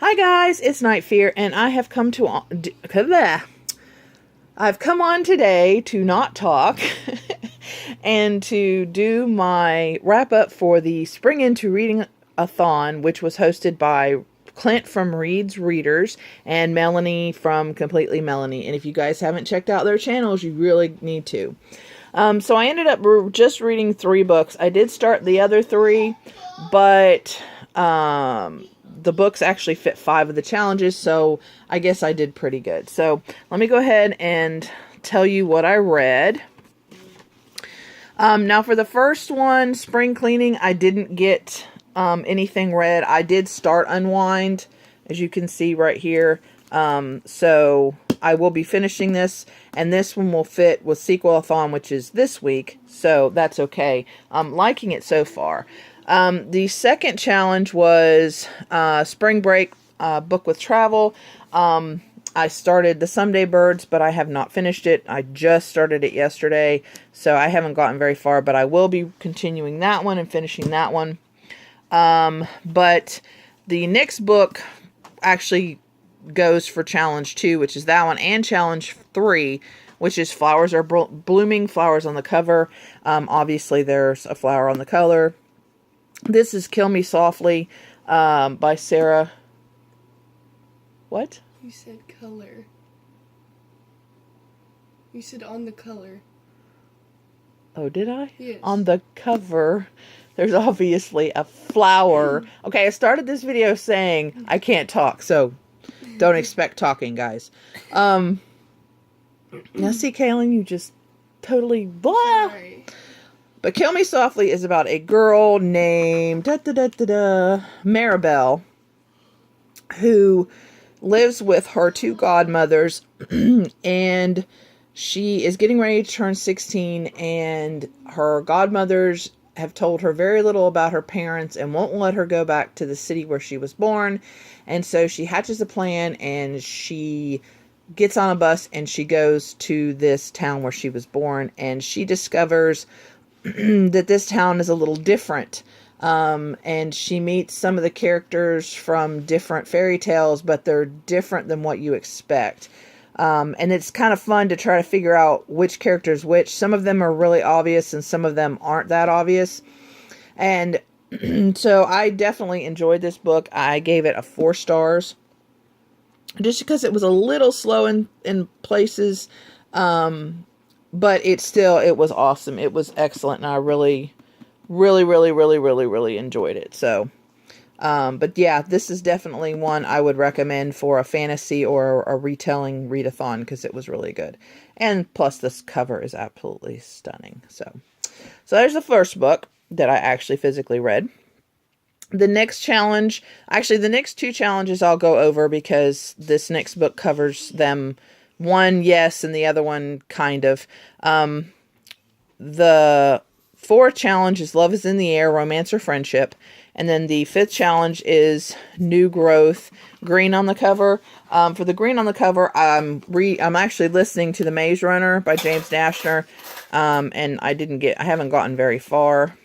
Hi guys, it's Night Fear, and I have come to I've come on today to not talk and to do my wrap up for the Spring Into Reading-a-thon, which was hosted by Clint from Reed's Readers and Melanie from Completely Melanie. And if you guys haven't checked out their channels, you really need to. So I ended up just reading 3 books. I did start the other 3, but the books actually fit 5 of the challenges, so I guess I did pretty good. So let me go ahead and tell you what I read. Now for the first one, Spring Cleaning, I didn't get anything read. I did start Unwind, as you can see right here. So I will be finishing this, and this one will fit with Sequelathon, which is this week, so that's okay. I'm liking it so far. The second challenge was Spring Break Book with Travel. I started The Someday Birds, but I have not finished it. I just started it yesterday, so I haven't gotten very far, but I will be continuing that one and finishing that one. But the next book actually goes for challenge 2, which is that one, and challenge 3, which is Flowers Are Blooming, flowers on the cover. Obviously there's a flower on the color. This is Kill Me Softly by Sarah. What? You said color. You said on the color. Oh, did I? Yes. On the cover, there's obviously a flower. Okay, I started this video saying I can't talk, so don't expect talking, guys. Now see, Kaylin, you just totally blah. Sorry. But Kill Me Softly is about a girl named Maribel, who lives with her 2 godmothers, and she is getting ready to turn 16, and her godmothers have told her very little about her parents and won't let her go back to the city where she was born. And so she hatches a plan, and she gets on a bus, and she goes to this town where she was born, and she discovers that this town is a little different. And she meets some of the characters from different fairy tales, but they're different than what you expect. And it's kind of fun to try to figure out which character is which. Some of them are really obvious and some of them aren't that obvious. And so I definitely enjoyed this book. I gave it a 4 stars. Just because it was a little slow in places. But it was awesome. It was excellent. And I really enjoyed it. So, but yeah, this is definitely one I would recommend for a fantasy or a retelling readathon, because it was really good. And plus this cover is absolutely stunning. So there's the first book that I actually physically read. The next challenge, actually the next 2 challenges I'll go over because this next book covers them. One, yes, and the other one, kind of. The 4th challenge is Love is in the Air, Romance or Friendship. And then the 5th challenge is New Growth, green on the cover. For the green on the cover, I'm actually listening to The Maze Runner by James Dashner. And I haven't gotten very far.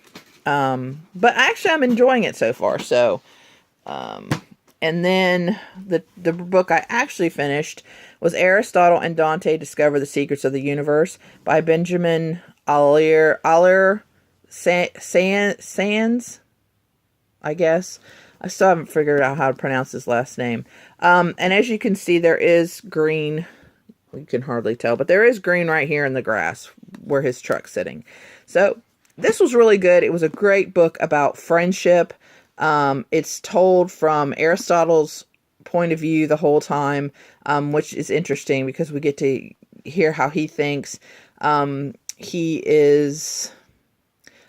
But actually I'm enjoying it so far. So, and then the book I actually finished was Aristotle and Dante Discover the Secrets of the Universe by Benjamin Aller Sands, I guess. I still haven't figured out how to pronounce his last name. And as you can see, there is green. You can hardly tell, but there is green right here in the grass where his truck's sitting. So this was really good. It was a great book about friendship. It's told from Aristotle's point of view the whole time, which is interesting because we get to hear how he thinks. He is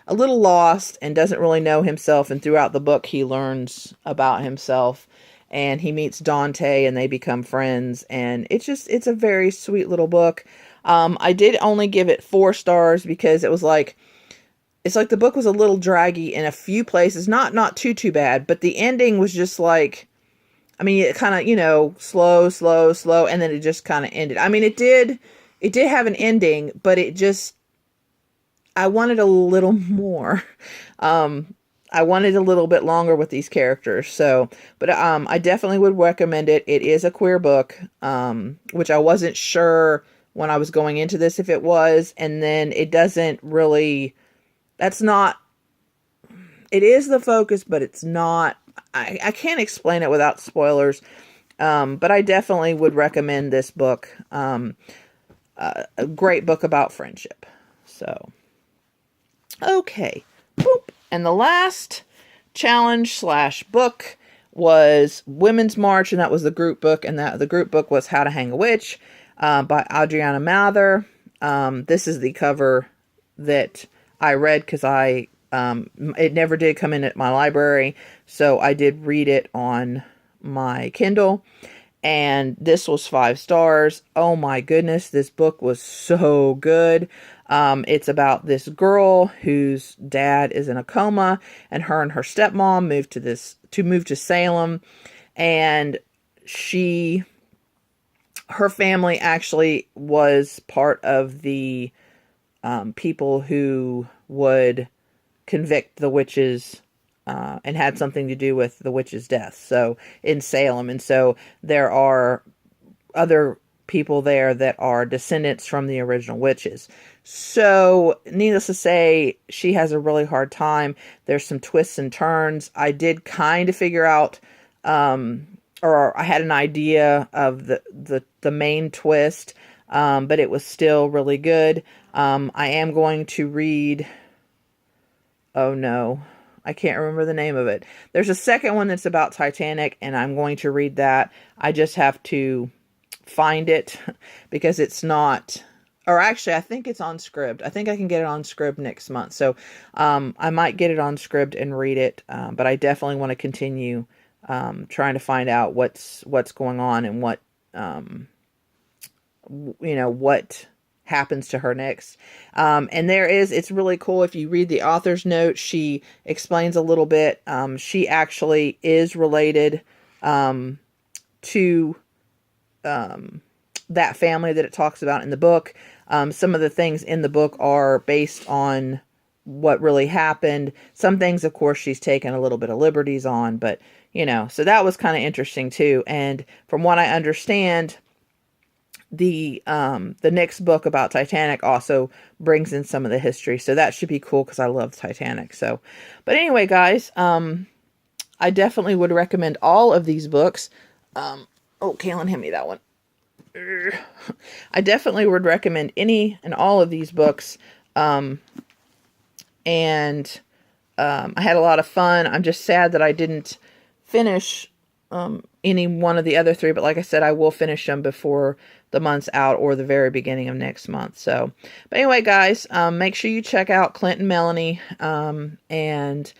a little lost and doesn't really know himself, and throughout the book he learns about himself, and he meets Dante and they become friends, and it's a very sweet little book. I did only give it 4 stars because it was like, it's like the book was a little draggy in a few places, not too bad, but the ending was just like, I mean, it kind of, slow, and then it just kind of ended. I mean, it did have an ending, but I wanted a little more. I wanted a little bit longer with these characters. So, but I definitely would recommend it. It is a queer book, which I wasn't sure when I was going into this if it was, and then it doesn't really. That's not. It is the focus, but it's not. I can't explain it without spoilers. But I definitely would recommend this book. A great book about friendship. So, okay. Boop. And the last challenge slash book was Women's March, and that was the group book, and that the group book was How to Hang a Witch by Adriana Mather. This is the cover that I read because it never did come in at my library, so I did read it on my Kindle, and this was 5 stars. Oh my goodness, this book was so good. It's about this girl whose dad is in a coma, and her stepmom moved to Salem, and her family actually was part of the people who would convict the witches and had something to do with the witches' death. So in Salem, and so there are other people there that are descendants from the original witches. So needless to say, she has a really hard time. There's some twists and turns. I did kind of figure out, or I had an idea of the main twist, but it was still really good. I am going to read. Oh no, I can't remember the name of it. There's a second one that's about Titanic, and I'm going to read that. I just have to find it because it's not, or actually I think it's on Scribd. I think I can get it on Scribd next month. So I might get it on Scribd and read it, but I definitely want to continue trying to find out what's going on and what what happens to her next. And it's really cool. If you read the author's note, she explains a little bit. She actually is related to that family that it talks about in the book. Some of the things in the book are based on what really happened. Some things, of course, she's taken a little bit of liberties on, but so that was kind of interesting too. And from what I understand, the next book about Titanic also brings in some of the history, so that should be cool because I love Titanic. So, but anyway, guys, I definitely would recommend all of these books. Oh, Kaylin, hand me that one. I definitely would recommend any and all of these books. And I had a lot of fun. I'm just sad that I didn't finish any one of the other 3, but like I said, I will finish them before the month's out or the very beginning of next month. So, but anyway, guys, make sure you check out Clint and Melanie. And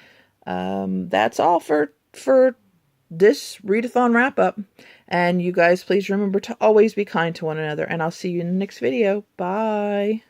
that's all for this readathon wrap up. And you guys, please remember to always be kind to one another. And I'll see you in the next video. Bye.